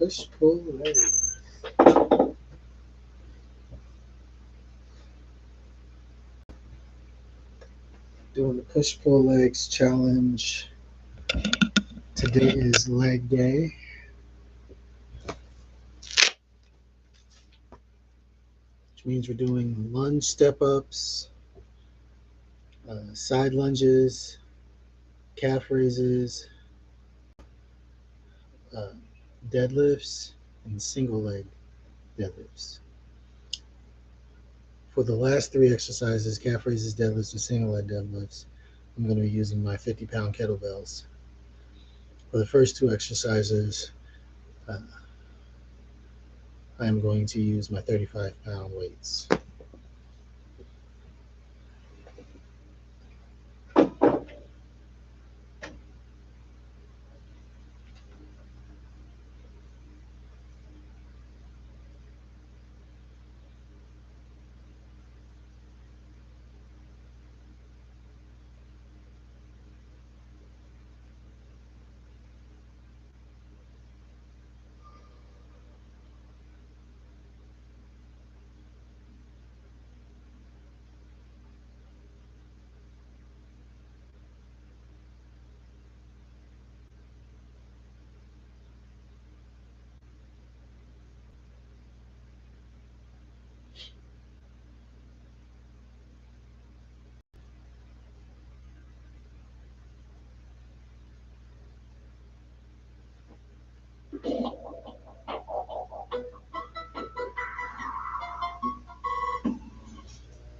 push-pull legs. Doing the push-pull legs challenge. Today is leg day. Which means we're doing lunge step-ups, side lunges, calf raises, uh, deadlifts, and single leg deadlifts. For the last three exercises, calf raises, deadlifts, and single leg deadlifts, I'm going to be using my 50-pound kettlebells. For the first two exercises, uh, I am going to use my 35-pound weights.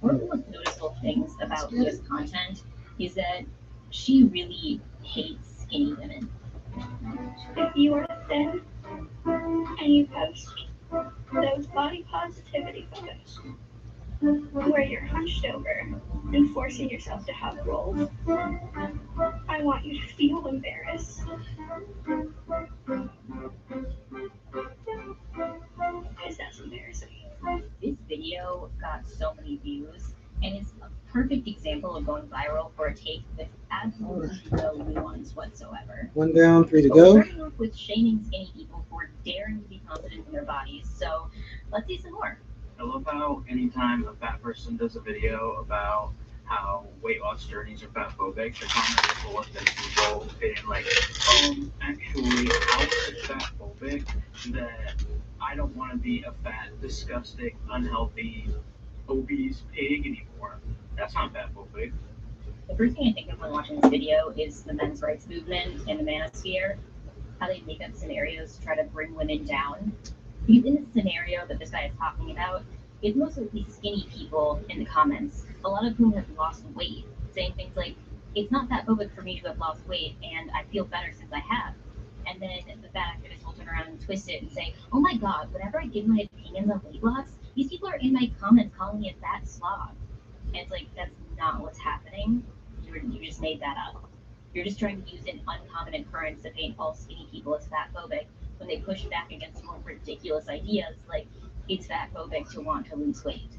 One of the most noticeable things about Leah's content is that she really hates skinny women. If you are thin and you post those body positivity photos where you're hunched over and forcing yourself to have rolls, I want you to feel embarrassed. Because that's embarrassing. This video got so many views, and it's a perfect example of going viral for a take with absolutely no nuance whatsoever. One down, three to But we're go. starting off with shaming skinny people for daring to be confident in their bodies, so let's see some more. I love how anytime a fat person does a video about how weight loss journeys are fat phobic, the comments are full of things people being like, actually, how is it fat phobic that I don't want to be a fat, disgusting, unhealthy, obese pig anymore? That's not fat phobic. The first thing I think of when watching this video is the men's rights movement and the manosphere, how they make up scenarios to try to bring women down. Because in the scenario that this guy is talking about, it's mostly skinny people in the comments, a lot of whom have lost weight, saying things like, it's not that phobic for me to have lost weight, and I feel better since I have. And then the fat activist will turn around and twist it and say, oh my god, whenever I give my opinions on weight loss, these people are in my comments calling me a fat slob. And it's like, that's not what's happening. You just made that up. You're just trying to use an uncommon occurrence to paint all skinny people as fat phobic when they push back against more ridiculous ideas like it's fat phobic to want to lose weight.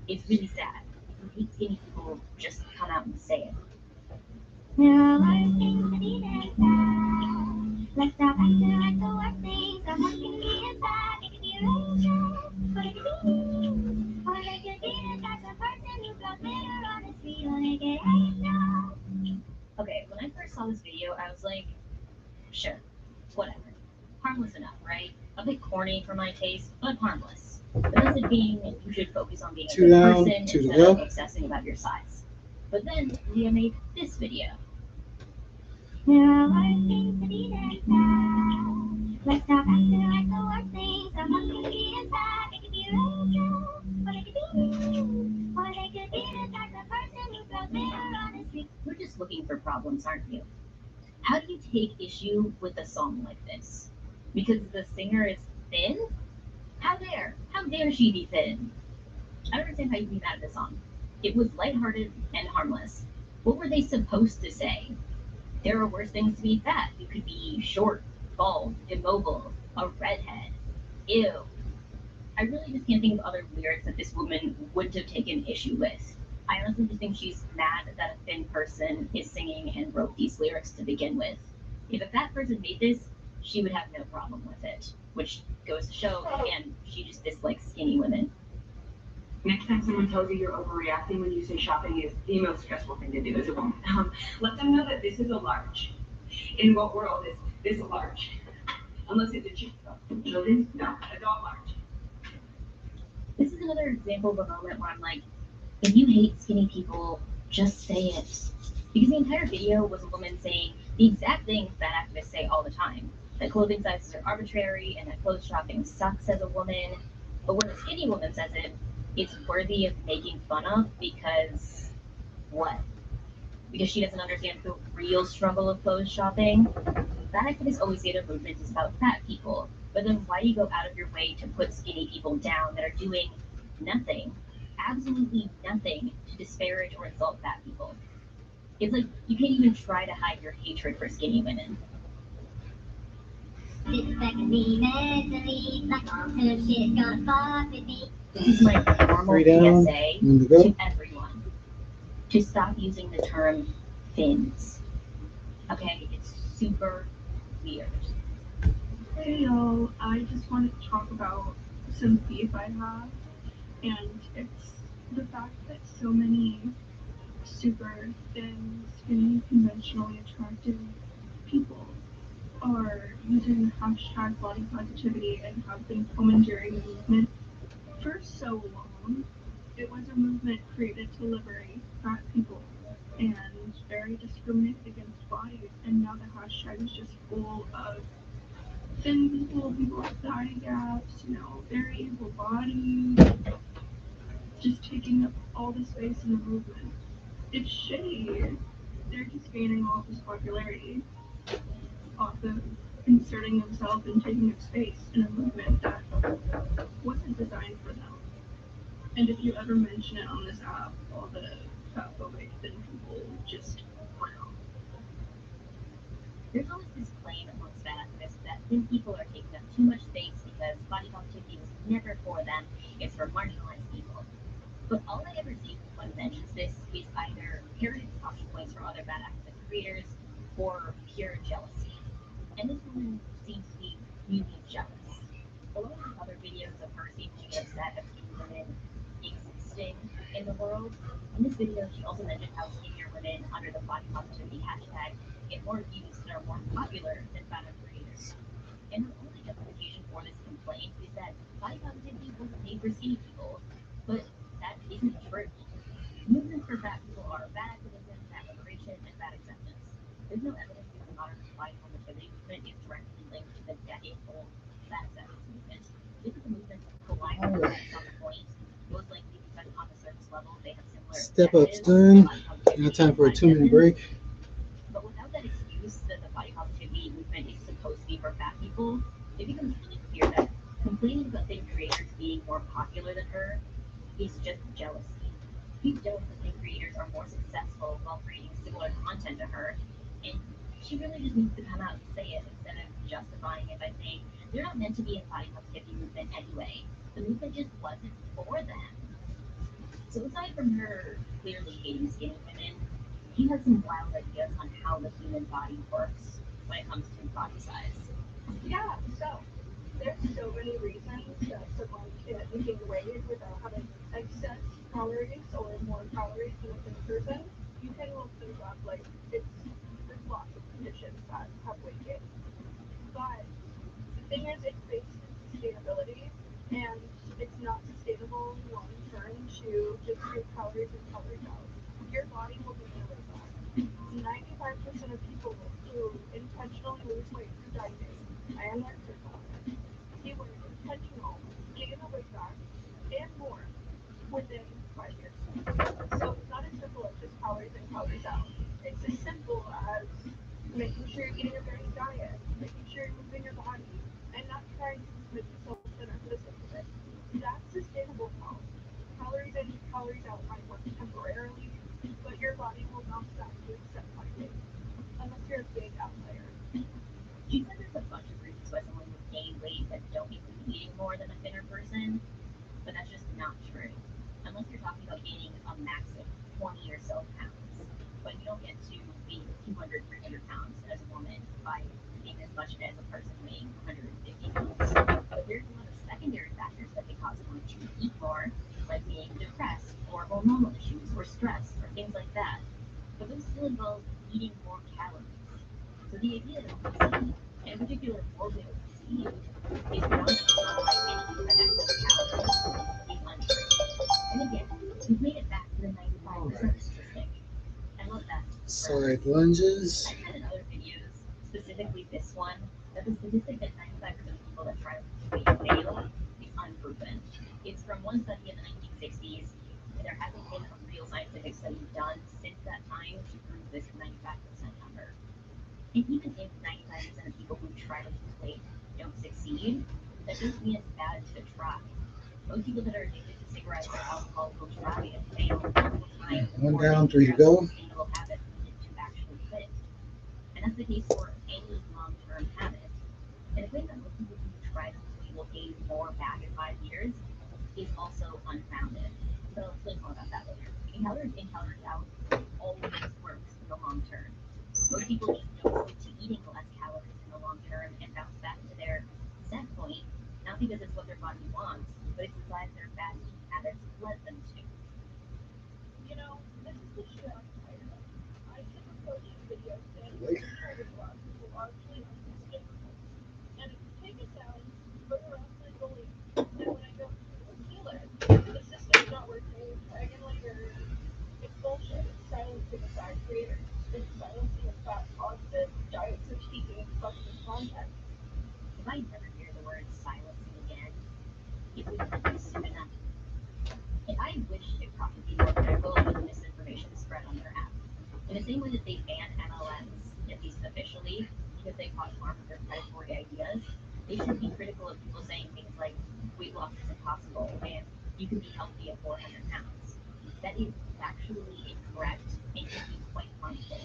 It's really sad. If you hate skinny people, just come out and say it. Now I seem to be there now. Let's stop acting like the worst things. Someone can be inside. It could be a raindrop, but it could be me. Or they could be the type of person who throws glitter on his feet. Or they could hate no. Okay, when I first saw this video, I was like, sure, whatever. Harmless enough, right? A bit corny for my taste, but harmless. The message being, you should focus on being a Two good down, person two to instead of go. obsessing about your size. But then Leah made this video. Now I seem to be there now. Let's stop acting like the worst things. Someone can be inside. It could be a raindrop, but it could be me. Or they could be the type of person who throws glitter on his feet. You're just looking for problems, aren't you? How do you take issue with a song like this? Because the singer is thin? How dare she be thin? I don't understand how you can be mad at this song. It was lighthearted and harmless. What were they supposed to say? There are worse things to be fat. You could be short, bald, immobile, a redhead. Ew. I really just can't think of other lyrics that this woman wouldn't have taken issue with. I honestly just think she's mad that a thin person is singing and wrote these lyrics to begin with. If a fat person made this, she would have no problem with it, which goes to show, again, she just dislikes skinny women. Next time someone tells you you're overreacting when you say shopping is the most stressful thing to do as a woman, let them know that this is a large. In what world is this a large? Unless it's a cheap stuff. Children? No, adult large. This is another example of a moment where I'm like, if you hate skinny people, just say it. Because the entire video was a woman saying the exact things that activists say all the time. That clothing sizes are arbitrary and that clothes shopping sucks as a woman. But when a skinny woman says it, it's worthy of making fun of because what? Because she doesn't understand the real struggle of clothes shopping? That activists always say their movement is about fat people. But then why do you go out of your way to put skinny people down that are doing nothing, absolutely nothing, to disparage or insult fat people? It's like you can't even try to hide your hatred for skinny women. This is my normal Three down, PSA one to go. to everyone. To stop using the term fins. Okay, it's super weird. Hey y'all, I just wanted to talk about some beef I have, and it's the fact that so many super thin, skinny, conventionally attractive people are using the hashtag body positivity and have been commandeering the movement for so long. It was a movement created to liberate fat people and very discriminated against bodies, and now the hashtag is just full of thin people, people with thigh gaps, very able bodied, just taking up all the space in the movement. It's shitty. They're just gaining all this popularity off of inserting themselves and taking up space in a movement that wasn't designed for them. And if you ever mention it on this app, all the fatphobic thin people just frown. There's always this claim amongst fat activists that thin people are taking up too much space because body positivity was never for them, it's for marginalized people. But all I ever see when one mentions this is either parroted talking points from other fat activist creators or pure jealousy. And this woman seems to be really jealous. Along with other videos of her seeming to be upset at skinny women existing in the world, in this video she also mentioned how skinnier women under the body positivity hashtag get more views and are more popular than fatter creators. And her only justification for this complaint is that body positivity wasn't made for skinny people, but that isn't true. Movements for fat people are fat activism, fat liberation, and fat acceptance. There's no evidence that the modern body positivity movement is directly linked to the decade-old fat acceptance movement. This is a movement that collided at some point, most likely because on the surface level they have similar Step up's objectives. done. Now time for a 2-minute break. But without that excuse that the body positivity movement is supposed to be for fat people, it becomes really clear that complaining about thin creators being more popular than her is just jealousy. She's jealous that thin creators are more successful while creating similar content to her, and she really just needs to come out and say it instead of justifying it by saying they're not meant to be in body positivity movement anyway. The movement just wasn't for them. So aside from her clearly hating skinny women, he has some wild ideas on how the human body works when it comes to body size. Yeah, so there's so many reasons that someone can gain weight without having excess calories or more calories than a thin person. You can look things up, there's lots of conditions that have weight gain. But the thing is, it's based in sustainability, and it's not sustainable long term to just do calories in, calories out. Your body will gain the weight back. 95% of people who intentionally lose weight through dieting, I am their exercise, keyword intentional, gain the weight back and more within 5 years. So it's not as simple as just calories in, calories out. It's as simple as making sure you're eating a varied diet, making sure you're moving your body, and not trying to make yourself thinner for the sake of it. That's sustainable health. Calories in, calories out might work temporarily, but your body will bounce back to its set point weight, unless you're a big outlier. She said there's a bunch of reasons why someone would gain weight that don't include eating more than a thinner person, but that's just not true. Unless you're talking about gaining a max of 20 or so pounds. But you don't get to being 200, 300 pounds as a woman by being as much as a person weighing 150 pounds. But there's a lot of secondary factors that can cause someone to eat more, like being depressed or hormonal issues or stress or things like that. But those still involve eating more calories. So the idea that obesity, and in particular morbid obesity, is brought by anything that excess calories is untrue. And again, we've made it back to the 95% statistic. I love that. Side lunges. I've had in other videos, specifically this one, that the statistic that 95% of people that try to lose weight fail is unproven. It's from one study in the 1960s, and there hasn't been a real scientific study done since that time to prove this 95% number. And even if 95% of people who try to lose weight don't succeed, that doesn't mean it's bad to try. Most people that are addicted to cigarettes or alcohol will try and fail multiple times. One before down, they 3 to develop go. a sustainable habit to actually quit. And that's the case for any long-term habit. And the claim that most people who try to lose weight will gain more back in 5 years is also unfounded. But I'll explain more about that later. Eating calories in, calories out always works in the long term. Most people just don't stick to eating less calories in the long term and bounce back to their set point, not because it's what their body wants, but it's the life their bad eating habits led them to. You know, this is the shit I'm tired of. I keep approaching videos saying Wait. target loss is largely unsustainable. And if you take it down, further off my belief, and when I go to heal it, the system's not working, trying again later. It's bullshit. It's silencing the fat creators. It's silencing the fat positive diet critiquing fucking content. If I never hear the word silencing again, it would be soon enough. And I wish TikTok would be more critical of the misinformation spread on their app. In the same way that they ban MLMs, at least officially, because they cause harm with their predatory ideas, they should be critical of people saying things like weight loss is impossible and you can be healthy at 400 pounds. That is factually incorrect and can be quite harmful.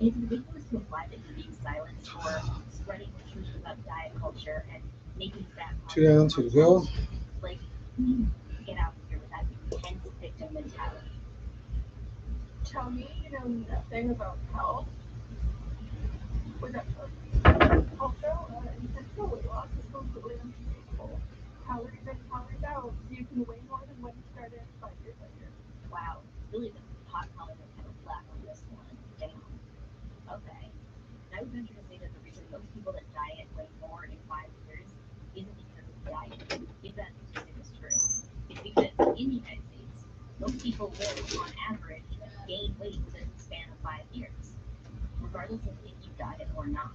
And it's ridiculous to imply that you're being silenced for spreading the truth about diet culture and making fat 2 down, 2 to go. like, please get out of here with that intense victim mentality. Tell me you know nothing about health. Without also, intentional weight loss is completely unsustainable. Calories in, calories out. You can weigh more than when you started 5 years later. Wow, really the pot calling the kettle black on this one. Damn. Okay. And I would venture to say that the reason most people that diet weigh more in 5 years isn't because of diet, if that statistic is true. It's because in the United States, most people will, on average, gain weight within the span of 5 years, regardless of if you diet or not.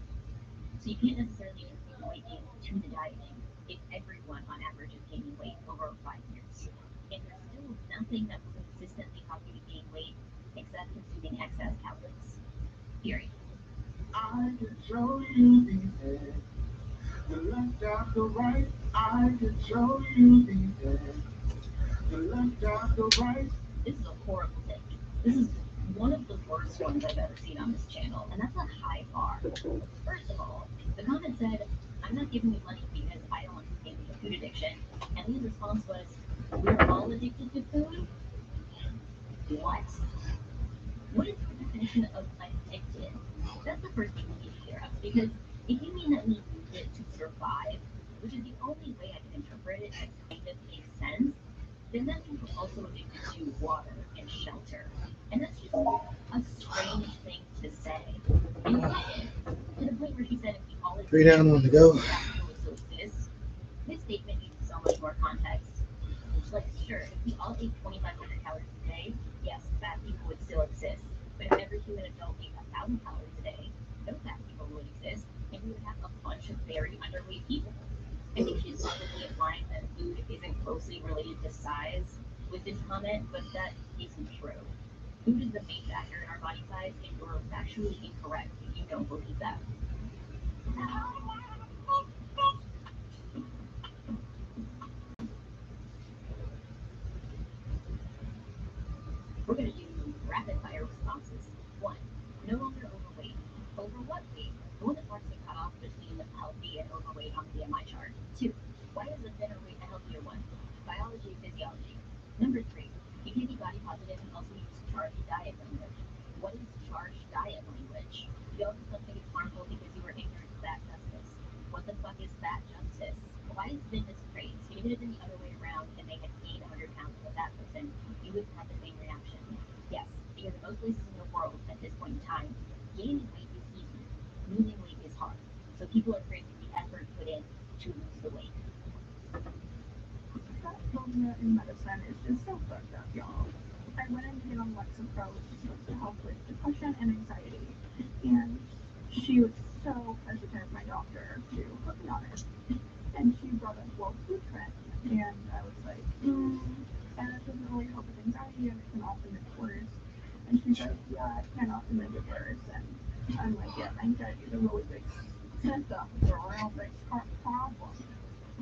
So you can't necessarily attribute the weight gain to the dieting if everyone on average is gaining weight over 5 years. And there's still nothing that will consistently cause you to gain weight except consuming excess calories. Period. I could show you the end. The left out the right. I could show you the end. The left out the right. This is a horrible take. This is one of the worst ones I've ever seen on this channel, and that's a high bar. First of all, the comment said, I'm not giving you money because I don't want to pay me a food addiction. And Lee's response was, we're all addicted to food? What? What is the definition of addicted? That's the first thing we need to clear up, because if you mean that we need it to survive, which is the only way I can interpret it that kind of makes sense, then that means we're also addicted to water and shelter. And that's just a strange thing to say. In addition, to the point where she said if we all 3 down, 1 to go. fat people would still exist, this statement needs so much more context. Like, sure, if we all ate 2,500 calories a day, yes, fat people would still exist. But if every human adult ate 1,000 calories a day, no fat people would exist, and we would have a bunch of very underweight people. I think she's probably implying that food isn't closely related to size with this comment, but that isn't true. Food is the main factor in our body size, and you're factually incorrect if you don't believe that. We're going to do rapid fire responses. 1. No longer overweight. Over what weight? The one that marks the cutoff between healthy and overweight on the BMI chart. 2. Why is a thinner weight a healthier one? Biology, physiology. Number 3. You can be body positive and also use charged diet language. What is charged harsh diet language. You also don't think it's harmful because you were ignorant of fat justice. What the fuck is fat justice? Why is fitness praised? If it had been the other way around and they had gained 100 pounds with a fat person, you would have the same reaction. Yes, because in most places in the world at this point in time, gaining weight is easy. Losing weight is hard. So people are praising the effort put in to lose the weight. Fat phobia in medicine is just so fucked up, y'all. I went in to get on Lexapro, which is supposed to help with depression and anxiety, and she was so hesitant, my doctor, to put me on it. And she brought up World Food Trend, and I was like, that doesn't really help with anxiety, and it can often make it worse. And she's like, yeah, it can often make it worse. And I'm like, yeah, anxiety is a really big symptom, it's a real big problem.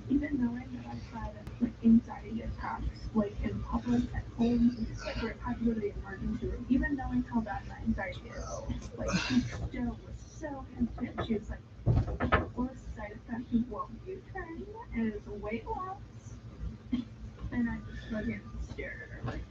Even knowing that I've had like anxiety attacks, like in public, at home, like where I had to go to the emergency room, even knowing how bad my anxiety is, like she still was so hesitant. She was like, well, the side effect of Wellbutrin is weight loss. And I just fucking stared at her like,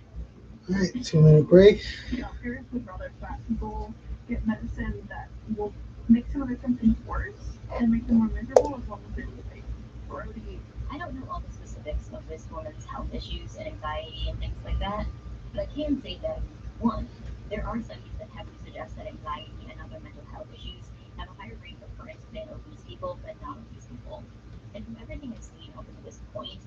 All right, 2-minute break. doctors would rather fat people get medicine that will make some of their symptoms worse and make them more miserable as long as it's like grody. I don't know all the specifics of this woman's health issues and anxiety and things like that, but I can say that, one, there are studies that heavily suggest that anxiety and other mental health issues have a higher rate of occurrence in obese people than non-obese people. And from everything I've seen up to this point,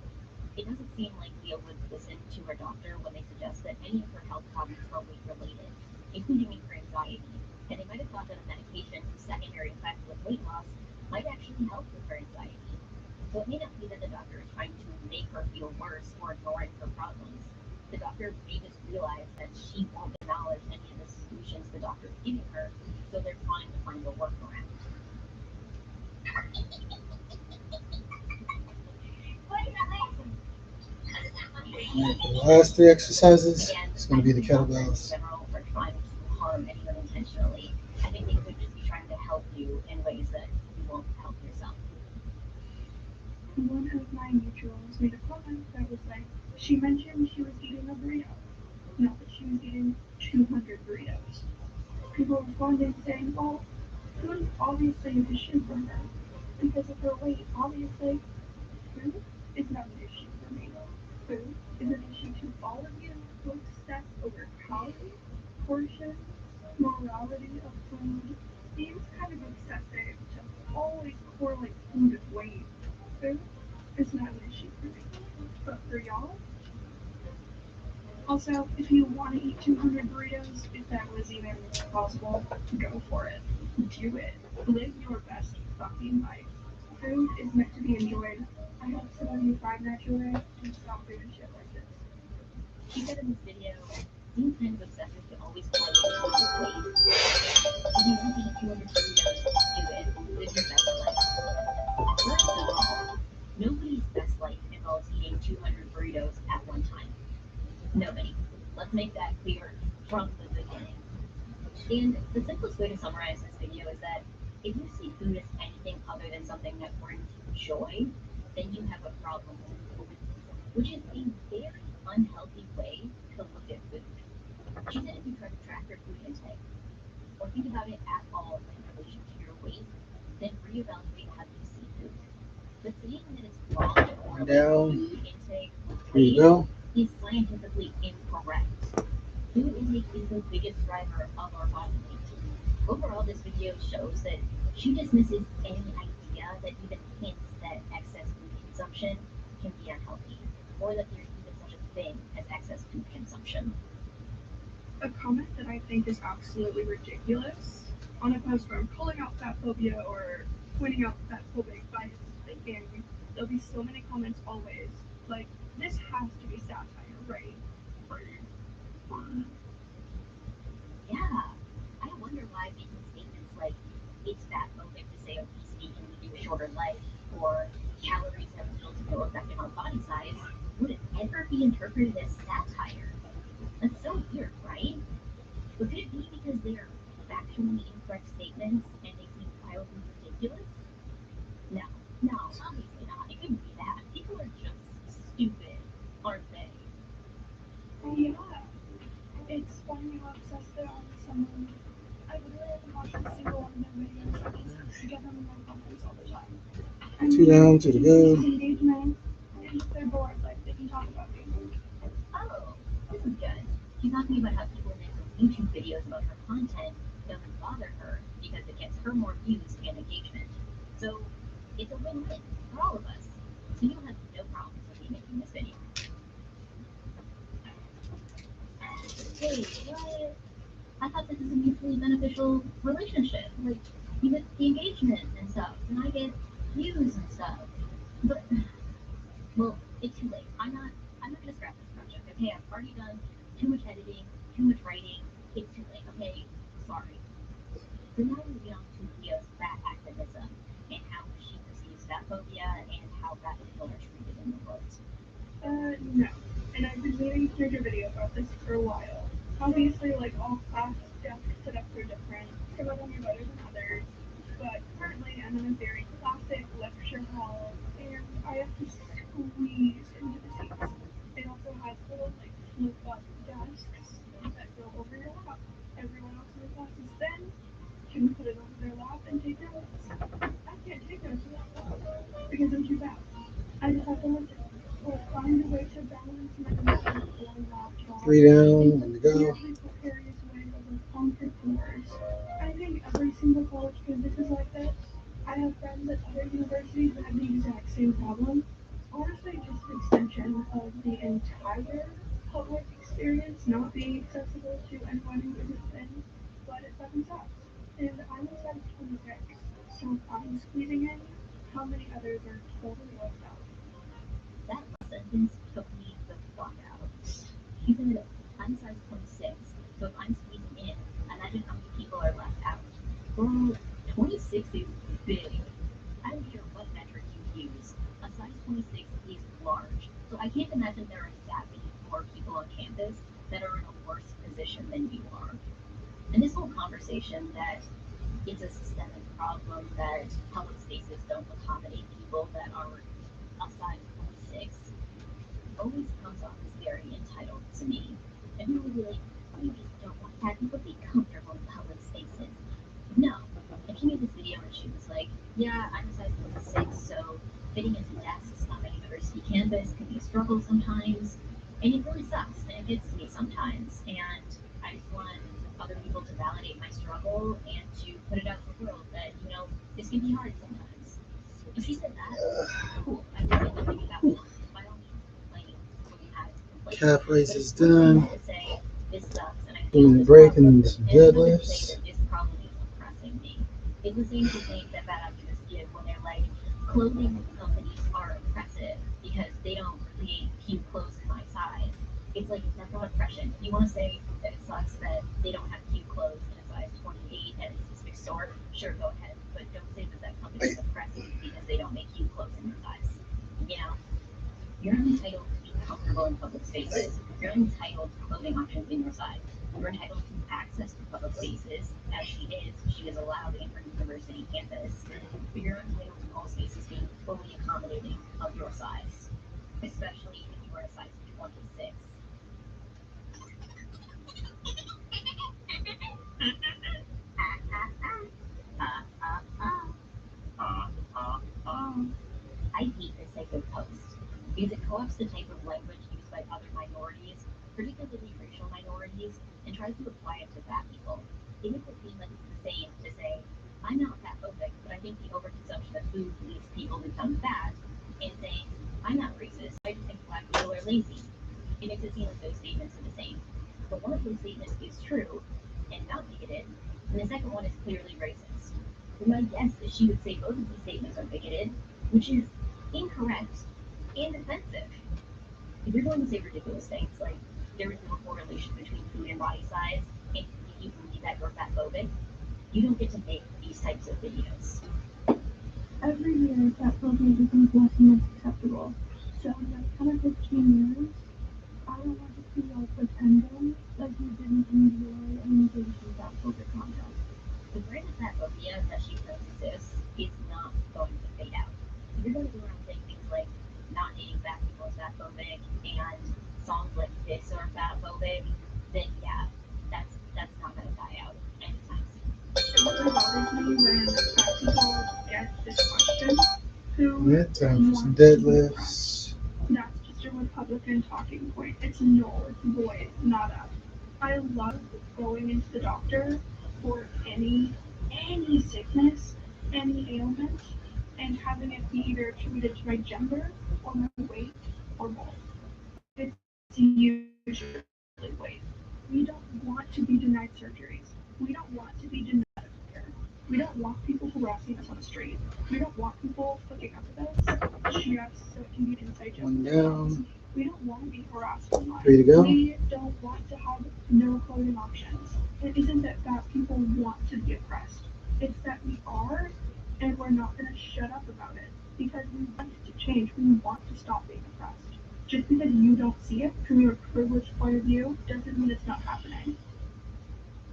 it doesn't seem like Leah would listen to her doctor when they suggest that any of her health problems are weight related, including her anxiety. And they might have thought that a medication whose secondary effect was weight loss might actually help with her anxiety. So it may not be that the doctor is trying to make her feel worse or ignoring her problems. The doctor may just realize that she won't acknowledge any of the solutions the doctor is giving her, so they're trying to find a workaround. All right, the last 3 exercises, Again, it's going to be the I don't think doctors kettlebells. in general are trying to harm anyone intentionally. I think they could just be trying to help you in ways that you won't help yourself. One of my mutuals made a comment that was like, she mentioned she was eating a burrito, not that she was eating 200 burritos. People responded saying, well, food is obviously an issue for her. Because of her weight, obviously, food is not an issue for me. Food is an issue to all of you who obsess over calories, portions, morality of food. Seems kind of excessive to always correlate food with weight. Food is not an issue for me. But for y'all, also, if you want to eat 200 burritos, if that was even possible, go for it. Do it. Live your best fucking life. Food is meant to be enjoyed. I hope some of you find that joy and stop doing shit like this. She said in this video, being kind of obsessive to always correlate food with weight. If you want to eat 200 burritos, do it. Live your best life. First of all, nobody's best life involves eating 200 burritos at one time. Nobody. Let's make that clear from the beginning. And the simplest way to summarize this video is that if you see food as anything other than something that brings you joy, then you have a problem with food, which is a very unhealthy way to look at food. She said if you try to track your food intake or think about it at all in relation to your weight, then reevaluate how you see food. But saying that it's wrong to correlate Down. food intake with Here you weight go. is scientifically incorrect. Food intake is the biggest driver of our body weight. Overall, this video shows that she dismisses any idea that even hints that excess food consumption can be unhealthy, or that there's even such a thing as excess food consumption. A comment that I think is absolutely ridiculous on a post where I'm calling out fat phobia or pointing out fat phobic bias thinking, there'll be so many comments always like, this has to be satire, right? Yeah, I wonder why making statements like, it's fat phobic to say obesity can lead to a shorter life, or calories have little to no effect on body size, would ever be interpreted as satire. That's so weird, right? But could it be because they are factually incorrect statements and they seem wildly ridiculous? No, obviously not. It couldn't be that. People are just stupid, aren't they? Yeah, it's funny how obsessed they are with someone I Two down, two to go. engagement. And if they're bored, like they can talk about things. Oh, this is good. She's talking about how people make those YouTube videos about her content doesn't bother her because it gets her more views and engagement. So it's a win-win for all of us. So you'll have no problems with me making this video. Hey, what? I thought this is a mutually beneficial relationship. Like, you get the engagement and stuff, and I get views and stuff. But, well, it's too late. I'm not gonna scrap this project, okay? I've already done too much editing, too much writing. It's too late, okay? Sorry. So now we get on to Leah's fat activism and how she perceives fat phobia and how fat people are treated in the world. No. And I've been meaning to make a video about this for a while. Obviously, like all class desk setups are different. Some of them are better than others. But currently, I'm in a very classic lecture hall, and I have to squeeze into the seats. It also has little like flip-up desks that go over your lap. Everyone else in the class is then can put it over their lap and take notes. I can't take notes in that class because I'm too fat. I just have to listen or find a way to balance my emotions or laptop. Three down, one to go. Usually precarious way of entrepreneurs. I think every single college campus is like this. I have friends at other universities that have the exact same problem. Honestly, just an extension of the entire public experience not being accessible to anyone who isn't thin, but it fucking sucks. And I'm a size 26, so I'm squeezing in. How many others are totally left out? That sentence took me the fuck out. She said, I'm size 26, so if I'm squeezing in, imagine how many people are left out. Well, 26 is big. I don't care what metric you use. A size 26 is large. So I can't imagine there are that many more people on campus that are in a worse position than you are. And this whole conversation that it's a systemic problem that public spaces don't accommodate people that are a size 26 always comes off as very entitled to me. Everyone will be like, you just don't want fat people to be comfortable in public spaces. No. And she made this video and she was like, yeah, I'm a size 26, so fitting into desks on a university campus can be a struggle sometimes. And it really sucks, and it gets to me sometimes. And I just want other people to validate my struggle and to put it out to the world that, you know, this can be hard sometimes. If she said that, cool. I would say nothing about it. By all means, complain when you have complaints. Calf raise is But it's one done. thing to say, this sucks, and I feel Doing a this break problem, and some and it's another to deadlifts. say that this problem is oppressing me. It's the same complaint that fat activists give when they're like, clothing companies are oppressive because they don't create cute clothes in my size. It's like, that's not oppression. You want to say that it sucks that they don't have cute clothes in a size 28 at a specific store, sure, go ahead. But don't say that that company is oppressive because they don't make cute clothes in your size. You know? You're entitled to be comfortable in public spaces. You're entitled to clothing options in your size. You're entitled to access to public spaces, as she is. She is allowed in her university campus. But you're entitled to all spaces being fully accommodating of your size, especially if you are a size 26. I hate this type of post because it co-opts the type of language used by other minorities, particularly racial minorities, and tries to apply it to fat people. It makes it seem like it's the same to say, I'm not fat phobic, but I think the overconsumption of food leads people to become fat, and saying, I'm not racist, I just think black people are lazy. It makes it seem like those statements are the same. But one of those statements is true and not bigoted, and the second one is clearly racist. And my guess is she would say both of these statements are bigoted, which is incorrect and offensive. If you're going to say ridiculous things like there is no correlation between food and body size, and you believe that you're fat phobic, you don't get to make these types of videos. Every year, fat phobia becomes less and less acceptable. So in like 10 or 15 years, I don't want to see y'all pretending like you didn't enjoy and engage in fat phobic content. The brand of fat phobia that she says exists is not going to fade out. If you're going to go around saying things like not dating fat people is fat phobic and songs like this are fat phobic, then yeah, that's not going to die out anytime soon. What bothers me when fat people get this question who Yeah, time for some wants to be deadlifts. That's just a Republican talking point. It's no, it's void, not up. I love going into the doctor for any sickness, any ailment, and having it be either attributed to my gender or my weight or both. It's usually weight. We don't want to be denied surgeries. We don't want to be denied care. We don't want people harassing us on the street. We don't want people hooking up with us just so it can be an inside joke. One down. We don't want to be harassed online. 3 to go. We don't want to have no clothing options. It isn't that people want to be oppressed. It's that we are, and we're not going to shut up about it because we want it to change. We want to stop being oppressed. Just because you don't see it from your privileged point of view doesn't mean it's not happening.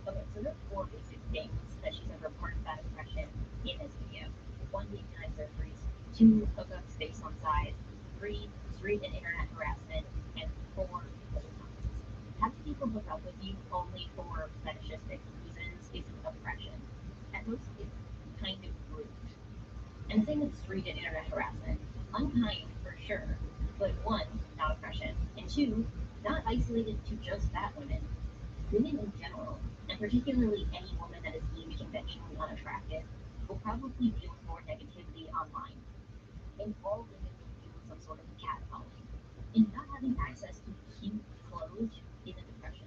Okay, so there are four basic things that she said report bad impression in this video. One, being denied surgeries. Two, hookups based on size. Three, street and internet harassment. And four, comments. Having people hook up with you only for fetishistic reasons isn't oppression. At most, it's kind of rude. And the same with street and internet harassment. Unkind for sure, but one, not oppression. And two, not isolated to just fat women. Women in general, and particularly any woman that is deemed conventionally unattractive, will probably deal with more negativity online. And all women will deal with some sort of catcalling. And not having access to cute clothes isn't depression.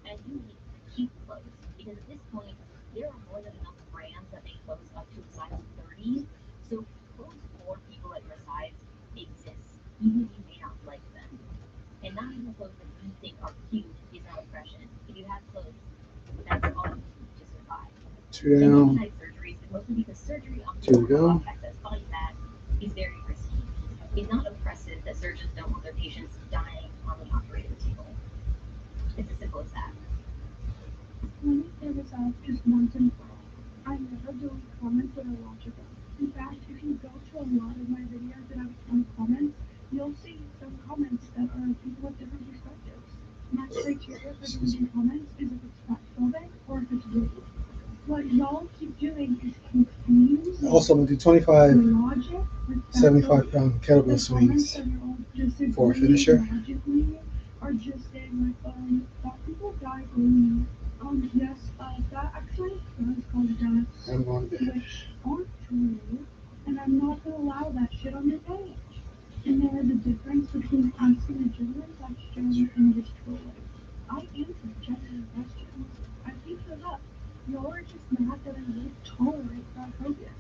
And you need cute clothes, because at this point, there are more than enough brands that make clothes up to a size 30. So clothes for people at your size exist, even if you may not like them. And not even clothes that you think are cute is not oppression. If you have clothes, that's all you need to survive. 2 And down. type surgeries is mostly because surgery on 2 to people who go. have excess body fat is very risky. It's not oppressive that surgeons don't want their patients dying on the operating table. It's as simple as that. Let me clear this out just once and for all. I never delete comments that are logical. In fact, if you go to a lot of my videos that have a ton of comments, you'll see some comments that are people with different perspectives. My criteria for deleting comments is if it's fatphobic or if it's rude. What y'all keep doing is confusing Also, I'm going to do 25 logic with 75-pound kettlebell the comments swings that are all disagree for a finisher. logically are just saying like, that people die early. Yes, that actually does cause deaths, I'm going to bed. which aren't true, and I'm not gonna allow that shit on your page. And there is a difference between asking a genuine question and just trolling. I answer genuine questions. I keep those up. Y'all are just mad that I won't tolerate fatphobia.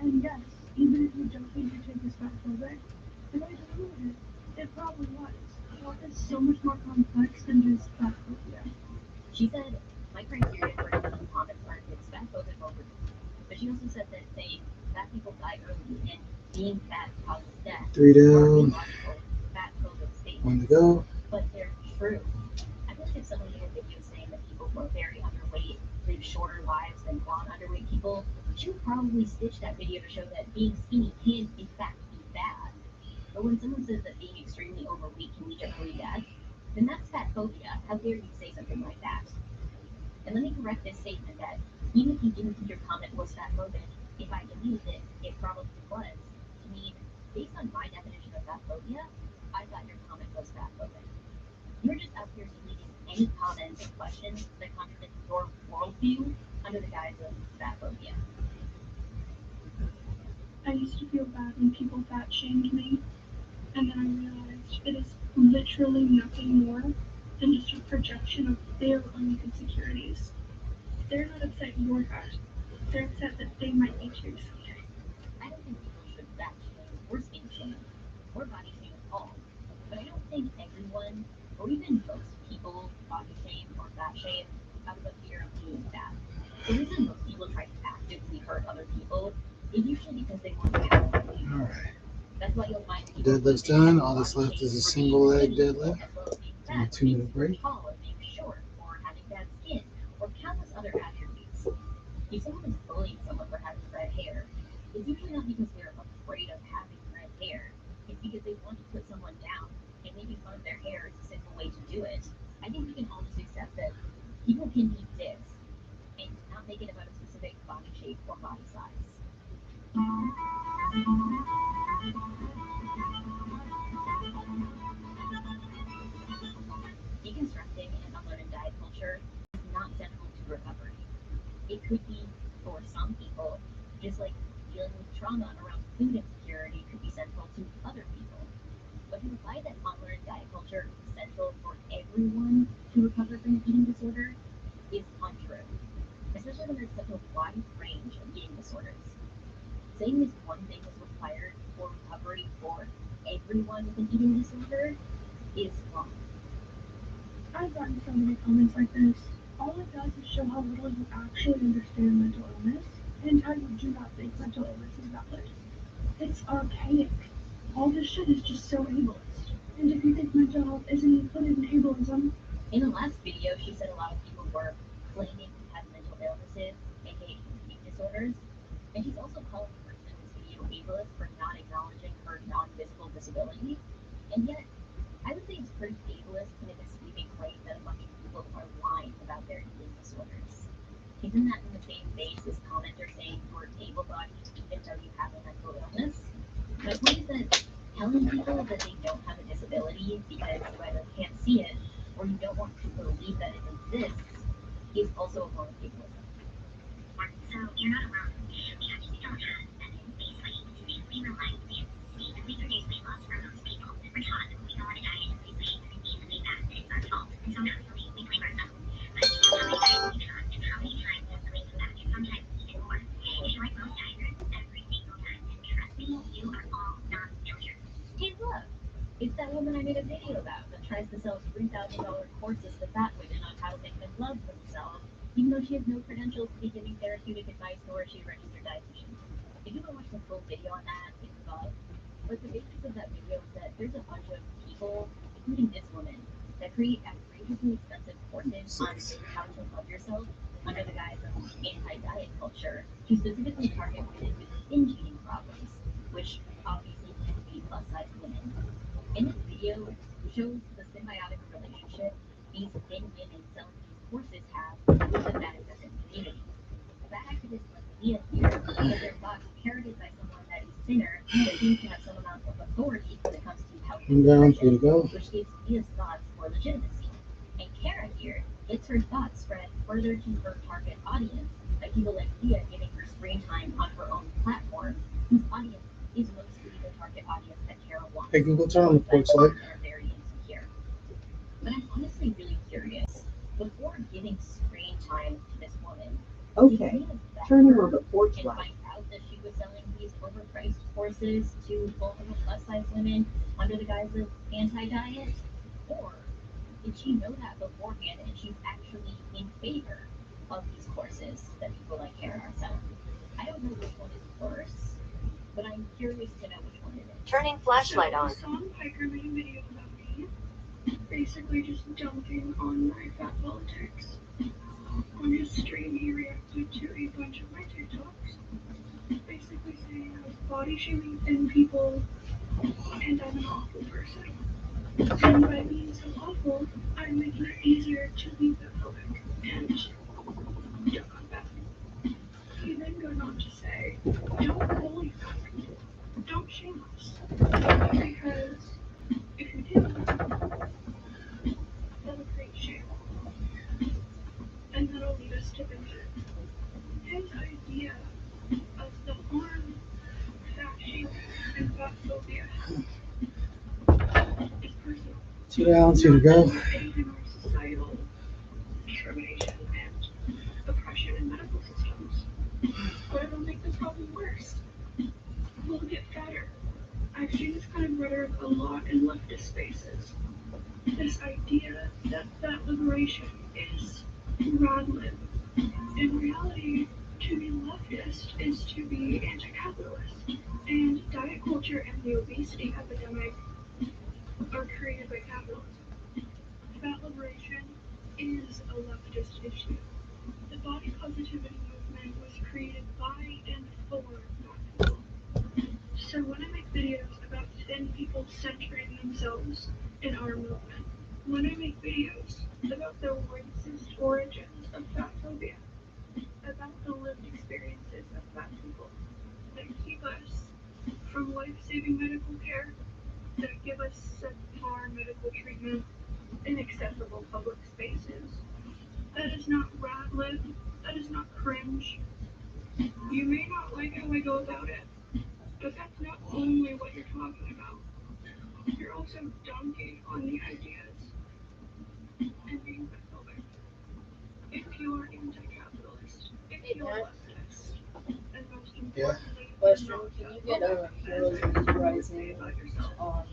And yes, even if you don't think your take is fatphobic, if I deleted it, it probably was. Thought is so much more complex than just fatphobia. She said, my criteria for deleting comments are if it's fatphobic or rude. But she also said that saying fat people die early and being fat causes death 3 are down. illogical, fatphobic 1 to statements. go. But they're true. I feel like if someone made a video saying that people who are very underweight live shorter lives than non-underweight people, she would probably stitch that video to show that being skinny can in fact be bad. But when someone says that being extremely overweight can lead to early death, then that's fatphobia. How dare you say something like that? And let me correct this statement that even if you didn't think your comment was fatphobic, if I deleted it, it probably was. To me, based on my definition of fatphobia, I thought your comment was fatphobic. You're just out here deleting any comments and questions that contradict your worldview under the guise of fatphobia. I used to feel bad when people fat shamed me, and then I realized it is literally nothing more than just a projection of their own insecurities. They're not upset you're fat. They're upset that they might be too someday. I don't think people should fat shame or skin shame or body shame at all. But I don't think everyone, or even most people, body shame or fat shame out of a fear of being fat. The reason most people try to actively hurt other people is usually because they want to have money. All right. That's why you'll find people Deadlift's done. All that's left is a single leg deadlift. And a 2-minute break. Tall or being short or having bad skin or countless other attributes. If someone is bullying someone for having red hair, it's usually not because they're afraid of having red hair. It's because they want to put someone down, and making fun of their hair is a simple way to do it. I think we can all just accept that people can be dicks and not make it about a specific body shape or body size. Deconstructing an unlearned diet culture is not central to recovery. It could be for some people, just like dealing with trauma around food insecurity could be central to other people. But to imply that unlearned diet culture is central for everyone to recover from an eating disorder is untrue, especially when there's such a wide range of eating disorders. Saying this one thing is required for recovery for everyone with an eating disorder is wrong. I've gotten so many comments like this. All it does is show how little you actually understand mental illness and how you do not think mental illness is valid. It's archaic. All this shit is just so ableist. And if you think mental health isn't included in ableism, In the last video, she said a lot of people were claiming to have mental illnesses, aka eating disorders, and she's also calling the person in this video ableist for not acknowledging her non-visible disability. And yet, I would say it's pretty ableist to make a sweeping claim that a bunch of people are lying about their eating disorders. Isn't that in the same vein as commenter saying you're able-bodied even though you have a mental illness? My point is that telling people that they don't have a disability because you either can't see it or you don't want to believe that it exists is also a form of ableism. So you're not alone. We actually don't have evidence basically in real life to see the reproduced weight loss from most people. We're taught that when we go on a diet and lose weight, easily that it's our fault. And so naturally we blame ourselves. But you know how many diets we've gone and how many times does the weight come back, and sometimes even more. If you're like most dieters, every single time, and trust me, you are all non-failure. Hey, look! It's that woman I made a video about that tries to sell $3,000 courses to fat women on how to make them love themselves, even though she has no credentials to be giving therapeutic advice, nor is she a registered dietitian. If you want to watch the full video on that, it's above. But the basis of that video is that there's a bunch of people, including this woman, that create outrageously expensive courses on how to love yourself under the guise of anti-diet culture to specifically target women with binge eating problems, which obviously tend to be plus-size women. In this video, shows the symbiotic relationship these thin women selling these courses have with the fat acceptance community. Fat activists like Leah here get their thoughts parroted by someone that is thinner but seems to have some amount of authority when it comes to health I'm down for you to go. which gives Leah's thoughts more legitimacy. And Kara here gets her thoughts spread further to her target audience by people like Leah giving her screen time on her own platform, whose audience is mostly the target audience that Kara wants. Hey Google, turn on the porch light. Are very insecure. But I'm honestly really curious. Before giving screen time to this woman, Okay, turning on the porch and light. find out that she was selling these overpriced courses to vulnerable plus-size women under the guise of anti-diet? Or did she know that beforehand and she's actually in favor of these courses that people like Kara are selling? I don't know which one is worse, but I'm curious to know which one it is. Turning flashlight on. Sean Piker made a video about me, basically just dunking on my fat politics. On his stream, he reacted to a bunch of my TikToks, basically saying I was body shaming thin people and I'm an awful person. And by being so awful, I'm making it easier to be fatphobic and dunk on fat people. He then goes on to say, don't bully fat people. Don't shame us. Because if you do, that'll create shame. And that'll lead us to binge it. His idea of the harm fat shaming and fat phobia is personal. 2 down, 2 to go. Anything our societal discrimination and oppression in medical systems. But it'll make the problem worse. We'll get fatter. I've seen this kind of rhetoric a lot in leftist spaces. This idea that fat liberation is rod-lib. In reality, to be leftist is to be anti-capitalist. And diet culture and the obesity epidemic are created by capitalism. Fat liberation is a leftist issue. The body positivity movement was created by and for fat people. So when I make videos about thin people centering themselves in our movement, when I make videos about the racist origins of fat phobia, about the lived experiences of fat people that keep us from life life-saving medical care, that give us subpar medical treatment in accessible public spaces. That is not rad-lib, that is not cringe. You may not like how I go about it, but that's not only what you're talking about. You're also dunking on the ideas and being homophobic. If you are anti-capitalist, if you are leftist, and most importantly, Question, can you get a Heroes Rising on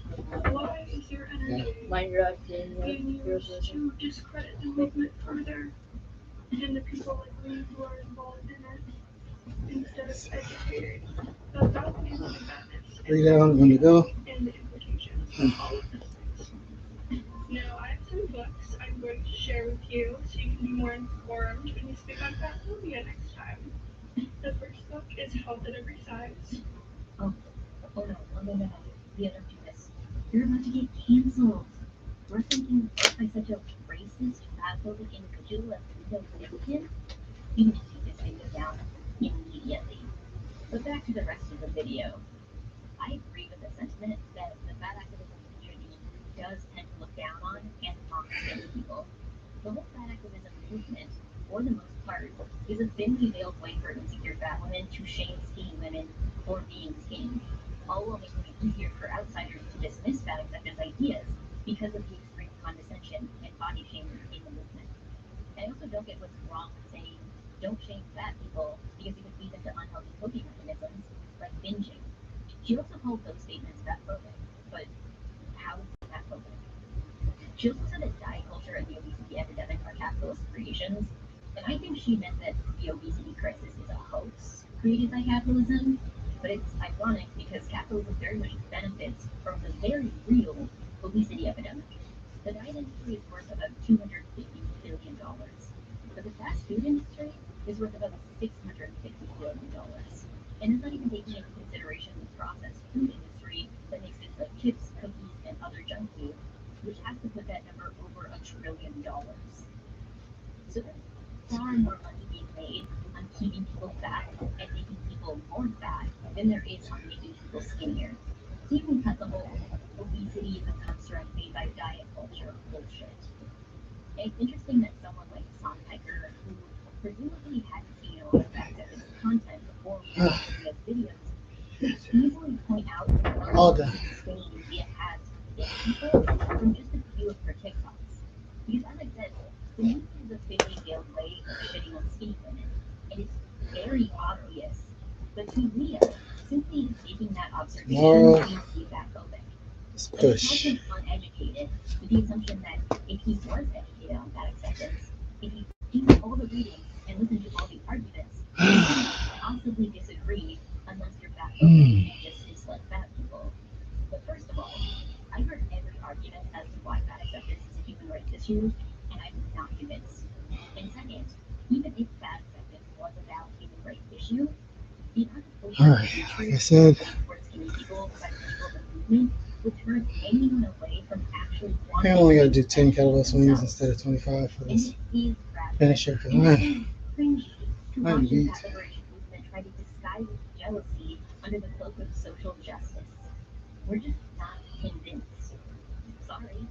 why is your energy Minecraft game being Heroes used Rising? to discredit the movement further and the people like me who are involved in it instead of educating about the badness Read out. I'm going to go. and the implications of all of these things? Now, I have some books I'm going to share with you so you can be more informed when you speak on fat phobia next time. The first book is Health at Every Size. Oh no. We have to do this. You're about to get canceled. We're thinking by such a racist, fatphobic individual as Leo Wilkin. You need to take this video down immediately. But back to the rest of the video. I agree with the sentiment that the fat activism community does tend to look down on and mock skinny people. The whole fat activism movement, for the most part, is a thinly veiled way for insecure fat women to shame skinny women for being skinny, all while making it easier for outsiders to dismiss fat acceptance ideas because of the extreme condescension and body shaming in the movement. I also don't get what's wrong with saying don't shame fat people because it could lead them to unhealthy coping mechanisms like binging. She also called those statements fatphobic, but how is it fatphobic? She also said that diet culture and the obesity epidemic are capitalist creations, and I think she meant that the obesity crisis is a hoax created by capitalism, but it's ironic because capitalism very much benefits from the very real obesity epidemic. The diet industry is worth about $250 billion, but the fast food industry is worth about $650 billion. And it's not even taking into consideration the processed food industry that makes things like chips, cookies, and other junk food, which has to put that number over $1 trillion. So there's far more money being made on keeping people fat and making people more fat than there is on making people skinnier. So you can cut the whole obesity is a construct made by diet culture bullshit. And it's interesting that someone like Hassan Piker, who presumably hadn't seen all the fat activist content before watching these videos, could easily point out the All done. skinny media has thin people from just a few of her TikToks. Because as I said, the media is a thinly veiled way of shitting on skinny women, and it's very obvious. But to Leo, simply making that observation Tomorrow. seems to be fatphobic. Let's Like, he push. calls him uneducated, with the assumption that if he was educated on fat acceptance, if he did all the reading and listened to all the arguments, he couldn't possibly disagree unless you're fatphobic and just dislike fat people. But first of all, I heard every argument as to why fat acceptance is a human rights issue, and I'm not convinced. And second, even if fat acceptance was a valid human rights issue, the amount of All right, like I said, towards skinny people by the people of the movement would turn anyone away from actually I wanting only got to to do 10 kettlebell swings themselves. instead of 25 for And this it is radical. finisher because And I'm it is cringy to I'm watch the beat. fat liberation movement try to disguise its jealousy under the cloak of social justice. We're just not convinced. Sorry.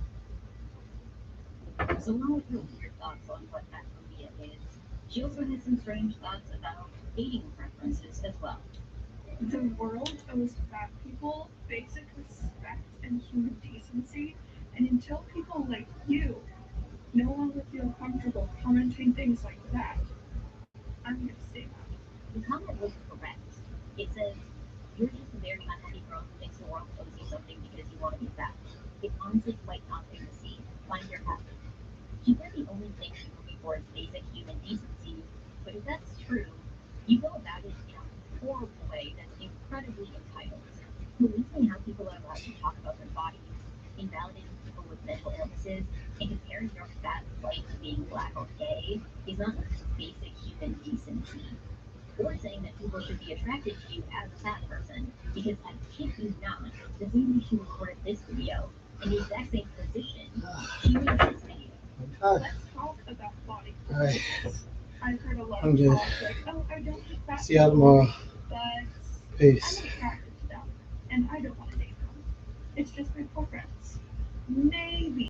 So along with her weird thoughts on what fat phobia is, she also has some strange thoughts about dating preferences as well. The world owes fat people basic respect and human decency, and until people like you no longer feel comfortable commenting things like that, I'm gonna stay out. The comment was correct. It says, you're just a very unhappy girl who thinks the world owes you something because you want to be fat. It's honestly quite nothing to see. Find your happy. She said the only thing she's looking for is basic human decency, but if that's true, you go about it in a horrible way that's incredibly entitled. Policing how people are allowed to talk about their bodies, invalidating people with mental illnesses, and comparing your fat plight to being black or gay is not basic human decency. Or saying that people should be attracted to you as a fat person, because I kid you not, the same day she recorded this video, in the exact same position, she made this video. All Let's talk about body right, preferences. I've heard a lot I'm of good. talk like, oh, I don't like fat See y'all people, tomorrow. but I'm Peace. attracted to them, and and I don't want to date them. It's just my preference. Maybe